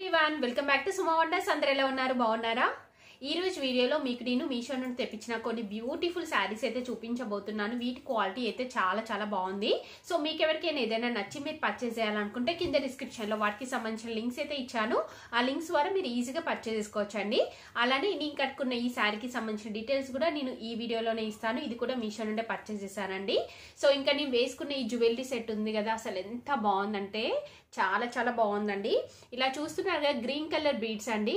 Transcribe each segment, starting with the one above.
everyone, welcome back to Suma Wonders. అందరూ ఎలా ఉన్నారు? బాగున్నారా? ఈ రోజు వీడియోలో మీకు నేను మీషో నుండి తెప్పించిన కొన్ని బ్యూటిఫుల్ శారీస్ అయితే చూపించబోతున్నాను. వీటి క్వాలిటీ అయితే చాలా బాగుంది. సో మీకు ఎవరికైనా ఏదైనా నచ్చి మీరు పర్చేస్ చేయాలనుకుంటే కింద డిస్క్రిప్షన్ లో వాటికి సంబంధించిన లింక్స్ అయితే ఇచ్చాను. ఆ లింక్స్ ద్వారా మీరు ఈజీగా పర్చేస్ చేసుకోవచ్చండి. అలానే నేను కట్టుకున్న ఈ శారీకి సంబంధించిన డీటెయిల్స్ కూడా నేను ఈ వీడియోలోనే ఇస్తాను. ఇది కూడా మీషో నుండే పర్చేస్ చేశానండి. సో ఇంకా నేను వేసుకున్న ఈ జ్యువెలరీ సెట్ ఉంది కదా, అసలు ఎంత బాగుందంటే చాలా బాగుందండి. ఇలా చూస్తున్నారు కదా, గ్రీన్ కలర్ బీడ్స్ అండి.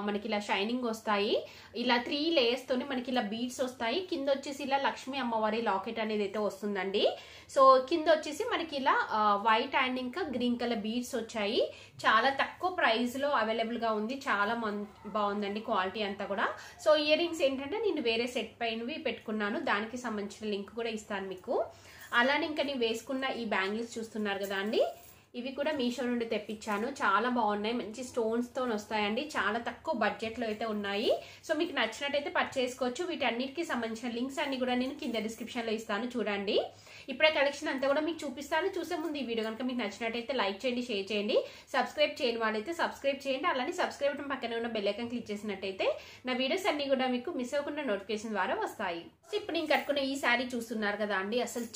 మనకి ఇలా షైనింగ్ వస్తాయి. ఇలా 3 లేయర్స్ తోని మనకి ఇలా బీడ్స్ వస్తాయి. కింద వచ్చేసి ఇలా లక్ష్మీ అమ్మవారి లాకెట్ అనేది అయితే వస్తుందండి. సో కింద వచ్చేసి మనకి ఇలా వైట్ అండ్ ఇంకా గ్రీన్ కలర్ బీడ్స్ వచ్చాయి. చాలా తక్కువ ప్రైస్ లో అవైలబుల్ గా ఉంది. చాలా బాగుందండి క్వాలిటీ అంతా కూడా. సో ఇయర్ రింగ్స్ ఏంటంటే నేను వేరే సెట్ పైనవి పెట్టుకున్నాను. దానికి సంబంధించిన లింక్ కూడా ఇస్తాను మీకు. అలానే ఇంకా నేను వేసుకున్న ఈ బ్యాంగిల్స్ చూస్తున్నారు కదా అండి, ఇవి కూడా మీషో నుండి తెప్పించాను. చాలా బాగున్నాయి. మంచి స్టోన్స్ తో వస్తాయండి. చాలా తక్కువ బడ్జెట్ లో అయితే ఉన్నాయి. సో మీకు నచ్చినట్టయితే పర్చేస్ చేసుకోవచ్చు. వీటన్నిటికి సంబంధించిన లింక్స్ అన్ని కూడా నేను కింద డిస్క్రిప్షన్ లో ఇస్తాను, చూడండి. ఇప్పుడే కలెక్షన్ అంతా కూడా మీకు చూపిస్తాను. చూసే ముందు ఈ వీడియో కనుక మీకు నచ్చినట్టయితే లైక్ చేయండి, షేర్ చేయండి. సబ్స్క్రైబ్ చేయని వాళ్ళైతే సబ్స్క్రైబ్ చేయండి. అలానే సబ్స్క్రైబ్ బటన్ పక్కనే ఉన్న బెల్ ఐకాన్ క్లిక్ చేసినట్టయితే నా వీడియోస్ అన్ని కూడా మీకు మిస్ అవ్వకుండా నోటిఫికేషన్ ద్వారా వస్తాయి. సో ఇప్పుడు నేను కట్టుకున్న ఈ శారీ చూస్తున్నారు కదా అండి, అసలు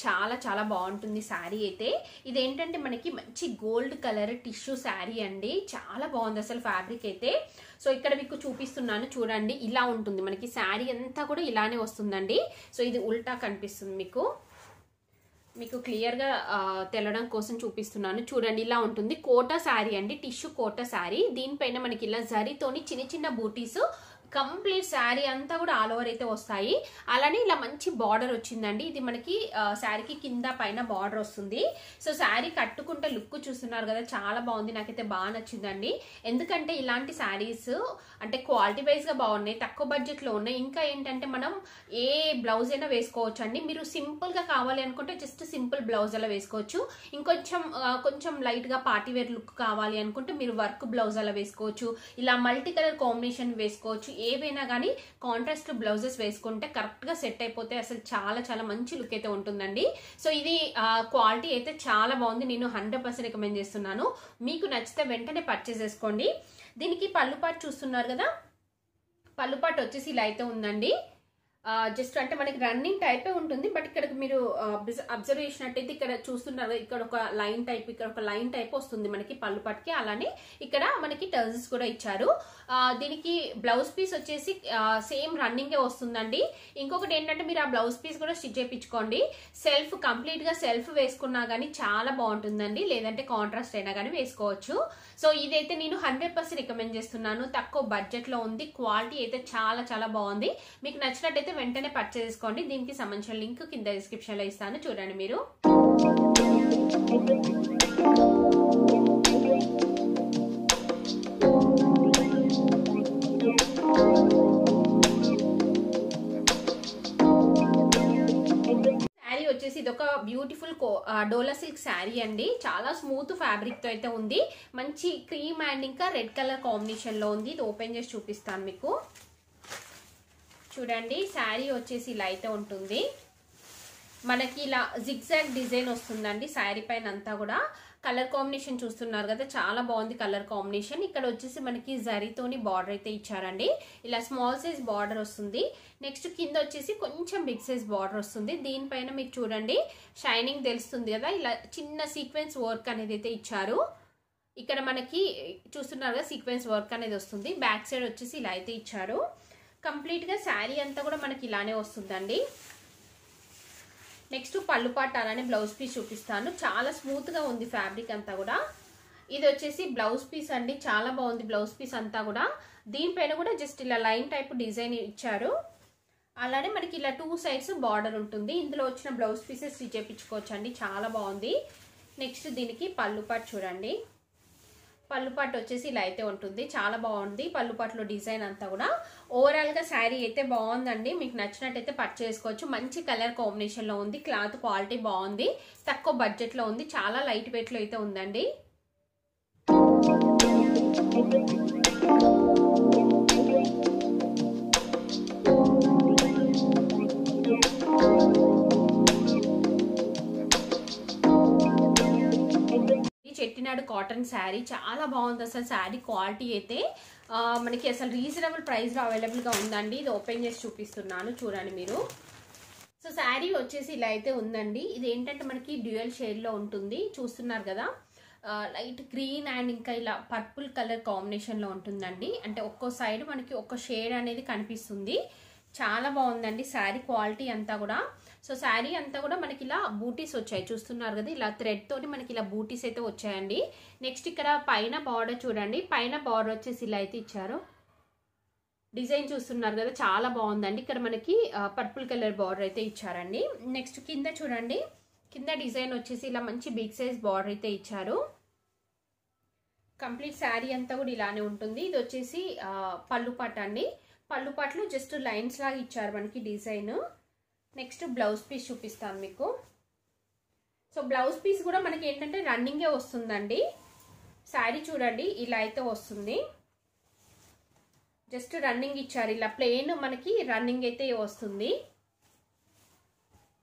చాలా బాగుంటుంది శారీ అయితే. ఇదేంటంటే మనకి మంచి గోల్డ్ కలర్ టిష్యూ శారీ అండి. చాలా బాగుంది అసలు ఫ్యాబ్రిక్ అయితే. సో ఇక్కడ మీకు చూపిస్తున్నాను చూడండి. ఇలా ఉంటుంది మనకి శారీ అంతా కూడా ఇలానే వస్తుందండి. సో ఇది ఉల్టా కనిపిస్తుంది మీకు క్లియర్ గా తెలడం కోసం చూపిస్తున్నాను చూడండి. ఇలా ఉంటుంది. కోటా శారీ అండి, టిష్యూ కోటా శారీ. దీనిపైన మనకి ఇలా జరీతోని చిన్న బూటీస్ కంప్లీట్ శారీ అంతా కూడా ఆల్ ఓవర్ అయితే వస్తాయి. అలానే ఇలా మంచి బార్డర్ వచ్చిందండి. ఇది మనకి శారీకి కింద పైన బార్డర్ వస్తుంది. సో శారీ కట్టుకుంటే లుక్ చూస్తున్నారు కదా, చాలా బాగుంది. నాకైతే బాగా నచ్చిందండి. ఎందుకంటే ఇలాంటి శారీస్ అంటే క్వాలిటీ వైజ్ గా బాగున్నాయి, తక్కువ బడ్జెట్ లో ఉన్నాయి. ఇంకా ఏంటంటే మనం ఏ బ్లౌజ్ అయినా వేసుకోవచ్చు అండి. మీరు సింపుల్ గా కావాలి అనుకుంటే జస్ట్ సింపుల్ బ్లౌజ్ అలా వేసుకోవచ్చు. కొంచెం లైట్ గా పార్టీ వేర్ లుక్ కావాలి అనుకుంటే మీరు వర్క్ బ్లౌజ్ అలా వేసుకోవచ్చు. ఇలా మల్టీ కలర్ కాంబినేషన్ వేసుకోవచ్చు. ఏవైనా కానీ కాంట్రాస్ట్ బ్లౌజెస్ వేసుకుంటే కరెక్ట్ గా సెట్ అయిపోతే అసలు చాలా మంచి లుక్ అయితే ఉంటుందండి. సో ఇది క్వాలిటీ అయితే చాలా బాగుంది. నేను 100% రికమెండ్ చేస్తున్నాను. మీకు నచ్చితే వెంటనే పర్చేస్ చేసుకోండి. దీనికి పళ్ళు పాటు చూస్తున్నారు కదా, పళ్ళు పాటు వచ్చేసి ఇలా అయితే ఉందండి. జస్ట్ అంటే మనకి రన్నింగ్ టైపే ఉంటుంది. బట్ ఇక్కడ మీరు అబ్జర్వ్ చేసినట్టయితే ఇక్కడ చూస్తున్నారు, ఇక్కడ ఒక లైన్ టైప్, ఇక్కడ ఒక లైన్ టైప్ వస్తుంది మనకి పళ్ళు పట్టుకి. అలానే ఇక్కడ మనకి టర్జెస్ కూడా ఇచ్చారు. దీనికి బ్లౌజ్ పీస్ వచ్చేసి సేమ్ రన్నింగే వస్తుందండి. ఇంకొకటి ఏంటంటే మీరు ఆ బ్లౌజ్ పీస్ కూడా స్టిచ్ చేయించుకోండి. కంప్లీట్ గా సెల్ఫ్ వేసుకున్నా గానీ చాలా బాగుంటుందండి. లేదంటే కాంట్రాస్ట్ అయినా కానీ వేసుకోవచ్చు. సో ఇదైతే నేను 100% రికమెండ్ చేస్తున్నాను. తక్కువ బడ్జెట్ లో ఉంది. క్వాలిటీ అయితే చాలా బాగుంది. మీకు నచ్చినట్టయితే వెంటనే పర్చేస్ చేసుకోండి. దీనికి సంబంధించిన లింక్ కింద డిస్క్రిప్షన్ లో ఇస్తాను, చూడండి మీరు. వచ్చేసి ఇది ఒక బ్యూటిఫుల్ డోలా సిల్క్ శారీ అండి. చాలా స్మూత్ ఫ్యాబ్రిక్ తో అయితే ఉంది. మంచి క్రీమ్ అండ్ ఇంకా రెడ్ కలర్ కాంబినేషన్ లో ఉంది. ఇది ఓపెన్ చేసి చూపిస్తాను మీకు, చూడండి. శారీ వచ్చేసి ఇలా అయితే ఉంటుంది. మనకి ఇలా జిగ్జాగ్ డిజైన్ వస్తుందండి శారీ పైన అంతా కూడా. కలర్ కాంబినేషన్ చూస్తున్నారు కదా, చాలా బాగుంది కలర్ కాంబినేషన్. ఇక్కడ వచ్చేసి మనకి జరీతోని బార్డర్ అయితే ఇచ్చారండి. ఇలా స్మాల్ సైజ్ బార్డర్ వస్తుంది. నెక్స్ట్ కింద వచ్చేసి కొంచెం బిగ్ సైజ్ బార్డర్ వస్తుంది. దీనిపైన మీకు చూడండి షైనింగ్ తెలుస్తుంది కదా, ఇలా చిన్న సీక్వెన్స్ వర్క్ అనేది అయితే ఇచ్చారు. ఇక్కడ మనకి చూస్తున్నారు కదా సీక్వెన్స్ వర్క్ అనేది వస్తుంది. బ్యాక్ సైడ్ వచ్చేసి ఇలా అయితే ఇచ్చారు. కంప్లీట్ గా శారీ అంతా కూడా మనకి ఇలానే వస్తుందండి. నెక్స్ట్ పళ్ళు పాట అలానే బ్లౌజ్ పీస్ చూపిస్తాను. చాలా స్మూత్ గా ఉంది ఫ్యాబ్రిక్ అంతా కూడా. ఇది వచ్చేసి బ్లౌజ్ పీస్ అండి, చాలా బాగుంది బ్లౌజ్ పీస్ అంతా కూడా. దీనిపైన కూడా జస్ట్ ఇలా లైన్ టైప్ డిజైన్ ఇచ్చారు. అలానే మనకి ఇలా 2 సైడ్స్ బార్డర్ ఉంటుంది. ఇందులో వచ్చిన బ్లౌజ్ పీసెస్ స్టిచ్ చేయించుకోవచ్చు అండి, చాలా బాగుంది. నెక్స్ట్ దీనికి పళ్ళు పాట చూడండి. పళ్ళు పాటు వచ్చేసి ఇలా అయితే ఉంటుంది. చాలా బాగుంది పళ్ళు పాటలో డిజైన్ అంతా కూడా. ఓవరాల్ గా శారీ అయితే బాగుందండి. మీకు నచ్చినట్టయితే పర్చేస్ చేసుకోవచ్చు. మంచి కలర్ కాంబినేషన్ లో ఉంది. క్లాత్ క్వాలిటీ బాగుంది. తక్కువ బడ్జెట్ లో ఉంది. చాలా లైట్ వెయిట్ లో అయితే ఉందండి. చెట్టినాడు కాటన్ కాటన్ శారీ చాలా బాగుంది అసలు శారీ క్వాలిటీ అయితే మనకి అసలు రీజనబుల్ ప్రైస్లో అవైలబుల్గా ఉందండి. ఇది ఓపెన్ చేసి చూపిస్తున్నాను చూడండి మీరు. సో శారీ వచ్చేసి ఇలా అయితే ఉందండి. ఇది ఏంటంటే మనకి డ్యూయల్ షేడ్లో ఉంటుంది చూస్తున్నారు కదా, లైట్ గ్రీన్ అండ్ ఇంకా ఇలా పర్పుల్ కలర్ కాంబినేషన్లో ఉంటుందండి. అంటే ఒక్కో సైడ్ మనకి ఒక్క షేడ్ అనేది కనిపిస్తుంది. చాలా బాగుందండి శారీ క్వాలిటీ అంతా కూడా. సో శారీ అంతా కూడా మనకి ఇలా బూటీస్ వచ్చాయి చూస్తున్నారు కదా, ఇలా థ్రెడ్ తోటి మనకి ఇలా బూటీస్ అయితే వచ్చాయండి. నెక్స్ట్ ఇక్కడ పైన బార్డర్ చూడండి, పైన బార్డర్ వచ్చేసి ఇలా అయితే ఇచ్చారు. డిజైన్ చూస్తున్నారు కదా చాలా బాగుందండి. ఇక్కడ మనకి పర్పుల్ కలర్ బార్డర్ అయితే ఇచ్చారండి. నెక్స్ట్ కింద చూడండి, కింద డిజైన్ వచ్చేసి ఇలా మంచి బిగ్ సైజ్ బార్డర్ అయితే ఇచ్చారు. కంప్లీట్ శారీ అంతా కూడా ఇలానే ఉంటుంది. ఇది వచ్చేసి పళ్ళు పాట అండి. పళ్ళు పాటలో జస్ట్ లైన్స్ లాగా ఇచ్చారు మనకి డిజైన్. నెక్స్ట్ బ్లౌజ్ పీస్ చూపిస్తాను మీకు. సో బ్లౌజ్ పీస్ కూడా మనకి ఏంటంటే రన్నింగే వస్తుందండి. శారీ చూడండి ఇలా అయితే వస్తుంది, జస్ట్ రన్నింగ్ ఇచ్చారు. ఇలా ప్లెయిన్ మనకి రన్నింగ్ అయితే వస్తుంది,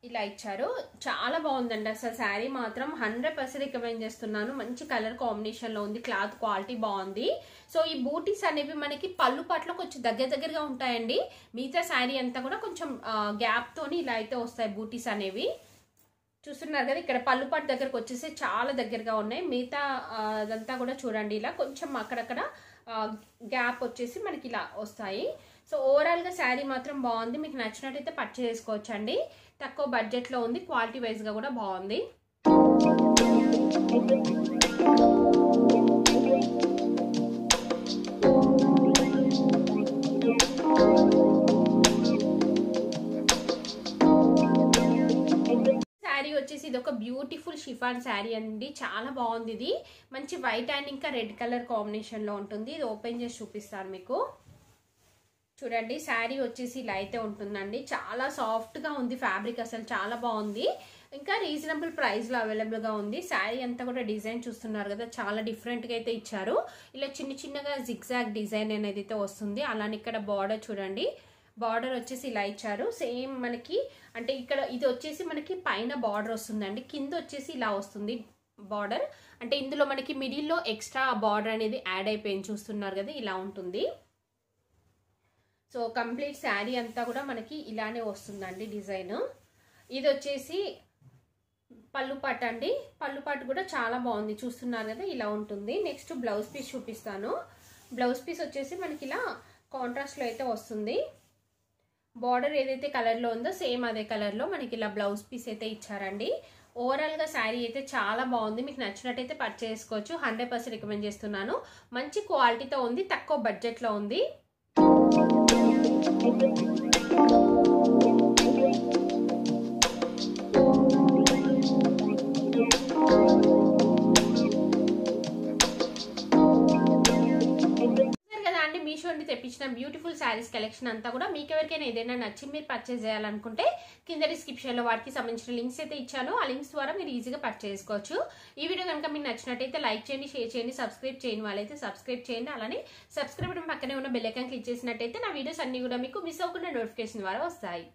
ఇలా ఇచ్చారు. చాలా బాగుందండి అసలు శారీ మాత్రం 100% రికమెండ్ చేస్తున్నాను. మంచి కలర్ కాంబినేషన్లో ఉంది, క్లాత్ క్వాలిటీ బాగుంది. సో ఈ బూటీస్ అనేవి మనకి పళ్ళు పాటలో కొంచెం దగ్గరగా ఉంటాయండి. మిగతా శారీ అంతా కూడా కొంచెం గ్యాప్ తోని ఇలా అయితే వస్తాయి బూటీస్ అనేవి. చూస్తున్నారు కదా, ఇక్కడ పళ్ళు పాటు దగ్గరకు వచ్చేసి చాలా దగ్గరగా ఉన్నాయి. మిగతా అదంతా కూడా చూడండి ఇలా కొంచెం అక్కడక్కడ గ్యాప్ వచ్చేసి మనకి ఇలా వస్తాయి. సో ఓవరాల్గా శారీ మాత్రం బాగుంది. మీకు నచ్చినట్టయితే పర్చేస్ చేసుకోవచ్చండి. తక్కువ బడ్జెట్లో ఉంది, క్వాలిటీ వైజ్గా కూడా బాగుంది. శారీ వచ్చేసి ఇది ఒక బ్యూటిఫుల్ షిఫాన్ శారీ అండి, చాలా బాగుంది. ఇది మంచి వైట్ అండ్ ఇంకా రెడ్ కలర్ కాంబినేషన్లో ఉంటుంది. ఇది ఓపెన్ చేసి చూపిస్తాను మీకు. చూడండి శారీ వచ్చేసి ఇలా అయితే ఉంటుందండి. చాలా సాఫ్ట్గా ఉంది ఫ్యాబ్రిక్, అసలు చాలా బాగుంది. ఇంకా రీజనబుల్ ప్రైస్లో అవైలబుల్గా ఉంది. శారీ అంతా కూడా డిజైన్ చూస్తున్నారు కదా, చాలా డిఫరెంట్గా అయితే ఇచ్చారు. ఇలా చిన్నగా జిగ్జాగ్ డిజైన్ అనేది అయితే వస్తుంది. అలానే ఇక్కడ బార్డర్ చూడండి, బార్డర్ వచ్చేసి ఇలా ఇచ్చారు. సేమ్ మనకి అంటే ఇక్కడ ఇది వచ్చేసి మనకి పైన బార్డర్ వస్తుందండి, కింద వచ్చేసి ఇలా వస్తుంది బార్డర్. అంటే ఇందులో మనకి మిడిల్లో ఎక్స్ట్రా బార్డర్ అనేది యాడ్ అయిపోయింది చూస్తున్నారు కదా, ఇలా ఉంటుంది. సో కంప్లీట్ శారీ అంతా కూడా మనకి ఇలానే వస్తుందండి డిజైన్. ఇది వచ్చేసి పళ్ళు పాట అండి. పళ్ళు పాట కూడా చాలా బాగుంది చూస్తున్నారు కదా, ఇలా ఉంటుంది. నెక్స్ట్ బ్లౌజ్ పీస్ చూపిస్తాను. బ్లౌజ్ పీస్ వచ్చేసి మనకి ఇలా కాంట్రాస్ట్లో అయితే వస్తుంది. బార్డర్ ఏదైతే కలర్లో ఉందో సేమ్ అదే కలర్లో మనకి ఇలా బ్లౌజ్ పీస్ అయితే ఇచ్చారండి. ఓవరాల్గా శారీ అయితే చాలా బాగుంది. మీకు నచ్చినట్టయితే పర్చేస్ చేసుకోవచ్చు. 100% రికమెండ్ చేస్తున్నాను. మంచి క్వాలిటీతో ఉంది, తక్కువ బడ్జెట్లో ఉంది. మీషో నుండి తెప్పించిన బ్యూటిఫుల్ శారీస్ కలెక్షన్ అంతా కూడా మీకు ఎవరికైనా ఏదైనా నచ్చి మీరు పర్చేస్ చేయాలనుకుంటే కింద డిస్క్రిప్షన్లో వాటికి సంబంధించిన లింక్స్ అయితే ఇచ్చాను. ఆ లింక్స్ ద్వారా మీరు ఈజీగా పర్చేస్ చేసుకోవచ్చు. ఈ వీడియో కనుక మీకు నచ్చినట్టయితే లైక్ చేయండి, షేర్ చేయండి, సబ్స్క్రైబ్ చేయని వాళ్ళైతే సబ్స్క్రైబ్ చేయండి. అలానే సబ్స్క్రైబ్ పక్కనే ఉన్న బెల్ ఐకాన్ క్లిక్ చేసినట్టయితే నా వీడియోస్ అన్ని కూడా మీకు మిస్ అవ్వకుండా నోటిఫికేషన్ ద్వారా వస్తాయి.